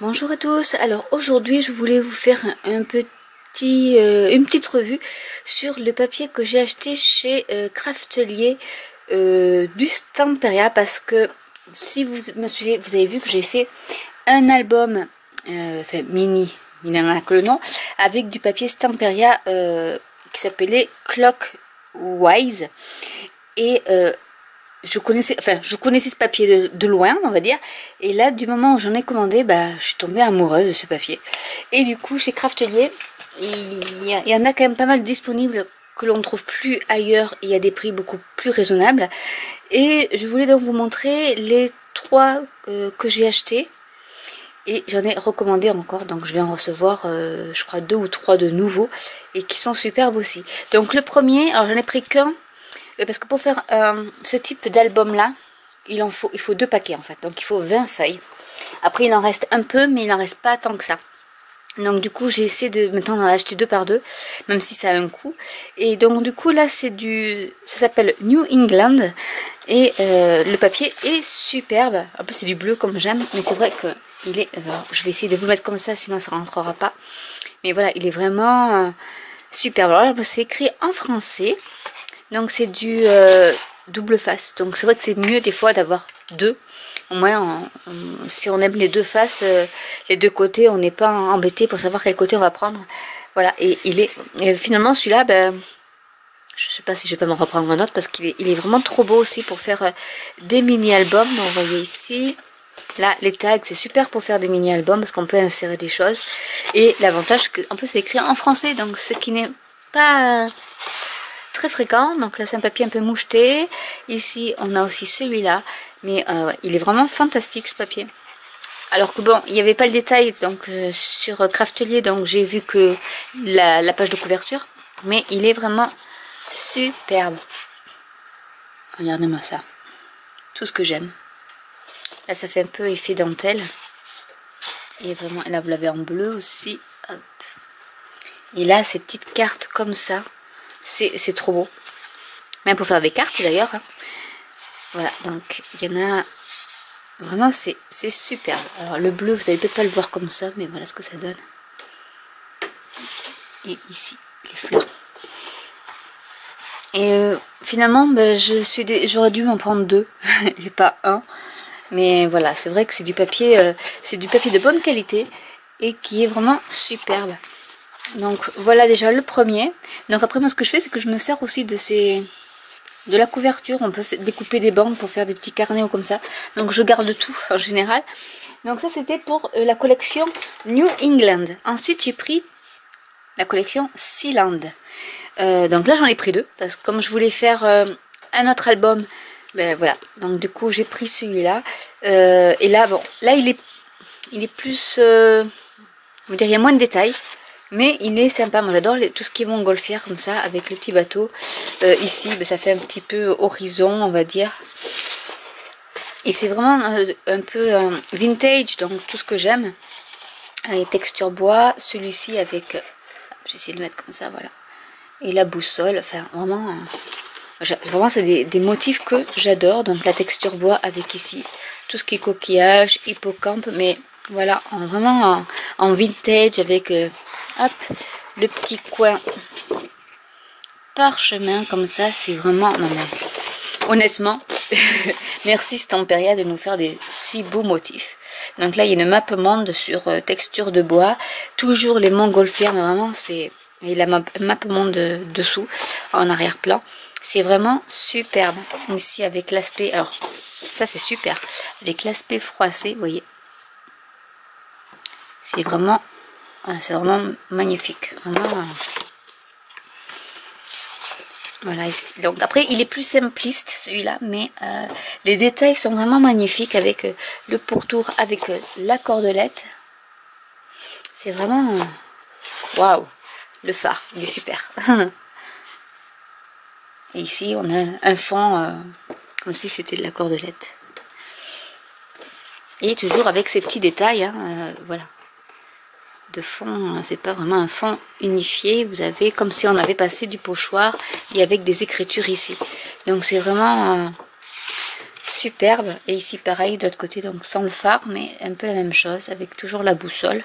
Bonjour à tous, alors aujourd'hui je voulais vous faire une petite revue sur le papier que j'ai acheté chez Craftelier du Stamperia, parce que si vous me suivez, vous avez vu que j'ai fait un album, enfin mini, il n'en a que le nom, avec du papier Stamperia qui s'appelait Clockwise, et je connaissais ce papier de loin, on va dire, et là du moment où j'en ai commandé, je suis tombée amoureuse de ce papier. Et du coup chez Craftelier, il y en a quand même pas mal disponibles que l'on ne trouve plus ailleurs, et il y a des prix beaucoup plus raisonnables. Et je voulais donc vous montrer les trois que j'ai achetés, et j'en ai recommandé encore, donc je vais en recevoir je crois 2 ou 3 de nouveaux, et qui sont superbes aussi. Donc le premier, alors j'en ai pris qu'un, parce que pour faire ce type d'album là, il faut 2 paquets en fait, donc il faut 20 feuilles. Après il en reste un peu, mais il n'en reste pas tant que ça. Donc du coup j'ai essayé de maintenant d'en acheter 2 par 2, même si ça a un coût. Et donc du coup là ça s'appelle New England, et le papier est superbe. Un peu c'est du bleu comme j'aime, mais c'est vrai que il est, je vais essayer de vous le mettre comme ça, sinon ça rentrera pas. Mais voilà, il est vraiment superbe. Alors là c'est écrit en français. Donc c'est du double face. Donc c'est vrai que c'est mieux des fois d'avoir 2. Au moins, si on aime les 2 faces, les 2 côtés, on n'est pas embêté pour savoir quel côté on va prendre. Voilà, et finalement celui-là, je sais pas si je vais pas m'en reprendre un autre, parce qu'il est vraiment trop beau aussi pour faire des mini-albums. Donc vous voyez ici, là les tags, c'est super pour faire des mini-albums parce qu'on peut insérer des choses. Et l'avantage, en plus c'est écrit en français, donc ce qui n'est pas très fréquent. Donc là c'est un papier un peu moucheté. Ici on a aussi celui-là, mais ouais, il est vraiment fantastique ce papier. Alors que bon, il n'y avait pas le détail donc sur Craftelier, donc j'ai vu que la page de couverture, mais il est vraiment superbe. Regardez-moi ça, tout ce que j'aime. Là ça fait un peu effet dentelle, et vraiment, là vous l'avez en bleu aussi. Hop. Et là ces petites cartes comme ça, c'est trop beau, même pour faire des cartes d'ailleurs, hein. Voilà, donc il y en a vraiment, c'est superbe. Alors le bleu, vous n'allez peut-être pas le voir comme ça, mais voilà ce que ça donne. Et ici les fleurs. Et finalement j'aurais dû m'en prendre 2 et pas 1, mais voilà, c'est vrai que c'est du papier de bonne qualité et qui est vraiment superbe. Donc voilà déjà le premier. Donc après moi ce que je fais, c'est que je me sers aussi de la couverture. On peut découper des bandes pour faire des petits carnets ou comme ça. Donc je garde tout en général. Donc ça c'était pour la collection New England. Ensuite j'ai pris la collection Sealand. Donc là j'en ai pris 2 parce que comme je voulais faire un autre album, voilà. Donc du coup j'ai pris celui-là. Et là bon, là il est plus, on va dire, il y a moins de détails. Mais il est sympa, moi j'adore tout ce qui est montgolfière comme ça, avec le petit bateau. Ici, ça fait un petit peu horizon, on va dire. Et c'est vraiment un peu vintage, donc tout ce que j'aime. Et texture bois, celui-ci avec, j'ai essayé de le mettre comme ça, voilà. Et la boussole, enfin vraiment, vraiment c'est des motifs que j'adore. Donc la texture bois avec ici, tout ce qui est coquillage, hippocampe, mais voilà, vraiment en vintage avec... hop, le petit coin parchemin comme ça, c'est vraiment... Non mais, honnêtement, merci Stamperia de nous faire des si beaux motifs. Donc là, il y a une map monde sur texture de bois. Toujours les montgolfières, mais vraiment, c'est... Et la map monde dessous, en arrière-plan. C'est vraiment superbe. Ici, avec l'aspect... Alors, ça c'est super. Avec l'aspect froissé, vous voyez. C'est vraiment magnifique, vraiment. Voilà, ici. Donc après il est plus simpliste celui-là, mais les détails sont vraiment magnifiques avec le pourtour, avec la cordelette. C'est vraiment waouh, le phare, il est super. Et ici on a un fond comme si c'était de la cordelette, et toujours avec ces petits détails, hein, voilà. De fond, c'est pas vraiment un fond unifié, vous avez comme si on avait passé du pochoir et avec des écritures ici. Donc c'est vraiment superbe. Et ici pareil de l'autre côté, donc sans le phare, mais un peu la même chose, avec toujours la boussole.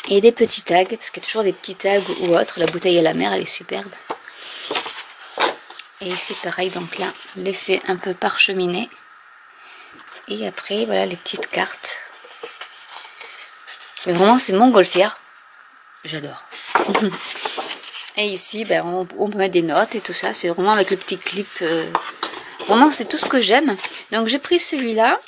Et des petits tags, parce qu'il y a toujours des petits tags ou autres. La bouteille à la mer, elle est superbe. Et ici pareil, donc là, l'effet un peu parcheminé. Et après, voilà les petites cartes. Mais vraiment, c'est montgolfière. J'adore. Et ici, ben, on peut mettre des notes et tout ça. C'est vraiment avec le petit clip. Vraiment, c'est tout ce que j'aime. Donc, j'ai pris celui-là.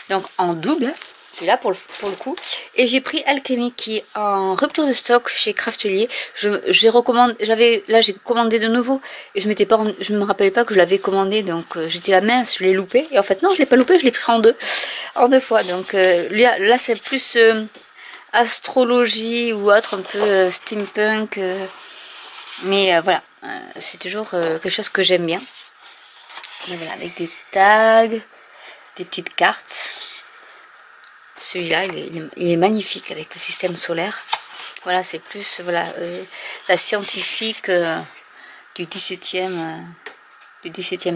Donc, en double. Celui-là pour le coup. Et j'ai pris Alchemy qui est en rupture de stock chez Craftelier. J'ai commandé de nouveau. Et je me rappelais pas que je l'avais commandé. Donc, j'étais la mince, je l'ai loupé. Et en fait, non, je l'ai pas loupé. Je l'ai pris en deux fois. Donc, là, c'est plus astrologie ou autre. Un peu steampunk. Mais voilà, c'est toujours quelque chose que j'aime bien. Et voilà, avec des tags, des petites cartes. Celui-là, il est magnifique avec le système solaire. Voilà, c'est plus voilà, la scientifique du XVIIe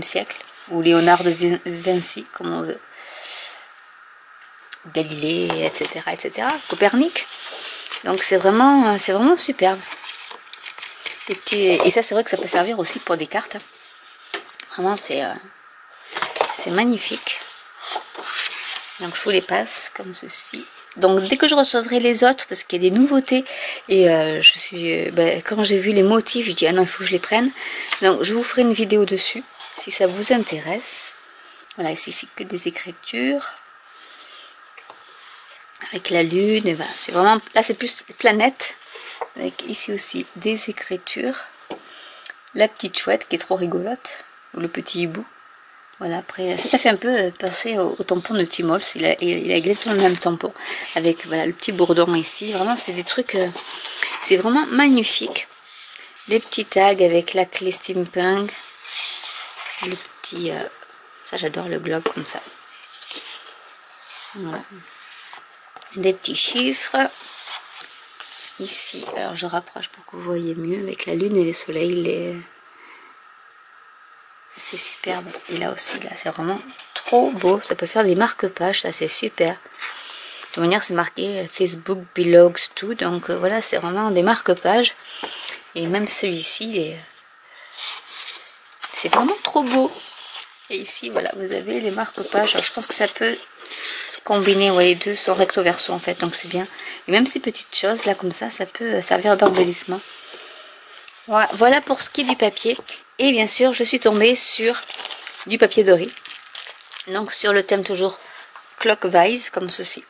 siècle. Ou Léonard de Vinci, comme on veut. Galilée, etc., etc. Copernic. Donc c'est vraiment superbe. Et ça, c'est vrai que ça peut servir aussi pour des cartes. Vraiment, c'est magnifique. Donc, je vous les passe comme ceci. Donc, dès que je recevrai les autres, parce qu'il y a des nouveautés, et quand j'ai vu les motifs, je dis, ah non, il faut que je les prenne. Donc, je vous ferai une vidéo dessus, si ça vous intéresse. Voilà, ici, c'est que des écritures. Avec la lune, et voilà. C'est vraiment, là, c'est plus planète. Avec ici aussi des écritures. La petite chouette qui est trop rigolote. Ou le petit hibou. Voilà, après, ça fait un peu penser au tampon de Tim Holtz. Il a exactement le même tampon. Avec voilà, le petit bourdon ici. Vraiment, c'est des trucs. C'est vraiment magnifique. Des petits tags avec la clé steampunk. Les petits. Ça, j'adore le globe comme ça. Voilà. Des petits chiffres. Ici, alors je rapproche pour que vous voyez mieux avec la lune et le soleil. C'est superbe. Et là aussi, là, c'est vraiment trop beau. Ça peut faire des marque-pages, ça c'est super. De toute manière, c'est marqué This book belongs to. Donc voilà, c'est vraiment des marque-pages. Et même celui-ci, c'est vraiment trop beau. Et ici, voilà, vous avez les marque-pages. Alors je pense que ça peut se combiner, ouais, les deux sont recto verso en fait, donc c'est bien. Et même ces petites choses là comme ça peut servir d'embellissement. Voilà pour ce qui est du papier. Et bien sûr, je suis tombée sur du papier de riz. Donc sur le thème toujours clockwise comme ceci.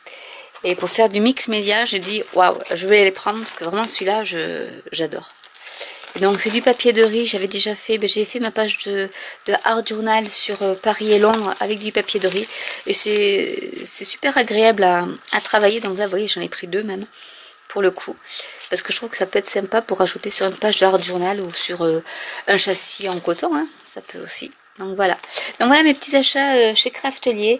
Et pour faire du mix média, j'ai dit waouh, je vais les prendre parce que vraiment celui-là, j'adore. Donc c'est du papier de riz, j'avais déjà fait, j'ai fait ma page de art journal sur Paris et Londres avec du papier de riz. Et c'est super agréable à travailler, donc là vous voyez j'en ai pris deux même, pour le coup. Parce que je trouve que ça peut être sympa pour rajouter sur une page de art journal ou sur un châssis en coton, hein, ça peut aussi. Donc voilà mes petits achats chez Craftelier,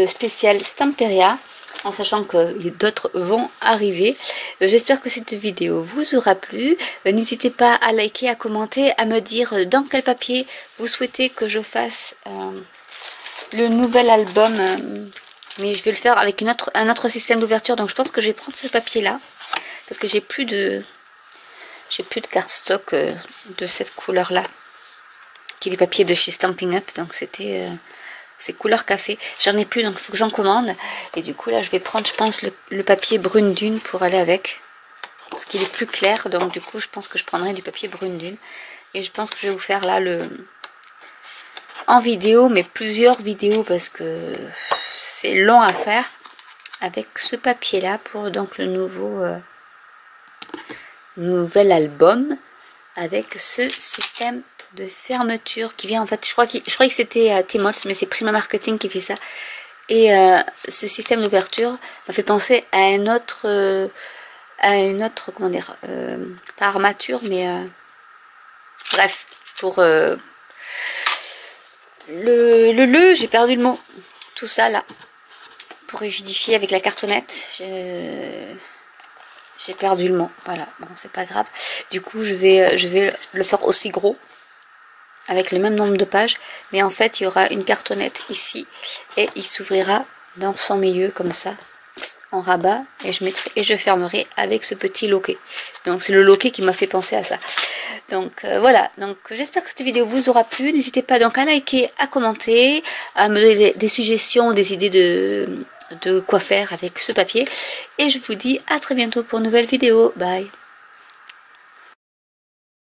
spécial Stamperia. En sachant que d'autres vont arriver. J'espère que cette vidéo vous aura plu. N'hésitez pas à liker, à commenter, à me dire dans quel papier vous souhaitez que je fasse le nouvel album. Mais je vais le faire avec un autre système d'ouverture. Donc je pense que je vais prendre ce papier là. Parce que j'ai plus de cardstock de cette couleur là. Qui est du papier de chez Stampin' Up. Donc c'était... c'est couleur café. J'en ai plus, donc il faut que j'en commande. Et du coup, là, je vais prendre, je pense, le papier brune dune pour aller avec. Parce qu'il est plus clair. Donc, du coup, je pense que je prendrai du papier brune dune. Et je pense que je vais vous faire là en vidéo, mais plusieurs vidéos parce que c'est long à faire. Avec ce papier-là pour donc le nouvel album. Avec ce système de fermeture qui vient en fait, je croyais que c'était Tim Holtz, mais c'est Prima Marketing qui fait ça. Et ce système d'ouverture m'a fait penser à une autre comment dire, pas armature, mais bref, pour j'ai perdu le mot, tout ça là, pour rigidifier avec la cartonnette. J'ai perdu le mot, voilà, bon c'est pas grave. Du coup je vais le faire aussi gros. avec le même nombre de pages, mais en fait il y aura une cartonnette ici et il s'ouvrira dans son milieu comme ça en rabat, et je fermerai avec ce petit loquet. Donc c'est le loquet qui m'a fait penser à ça. Donc voilà, donc j'espère que cette vidéo vous aura plu. N'hésitez pas donc à liker, à commenter, à me donner des suggestions, des idées de quoi faire avec ce papier, et je vous dis à très bientôt pour une nouvelle vidéo. Bye.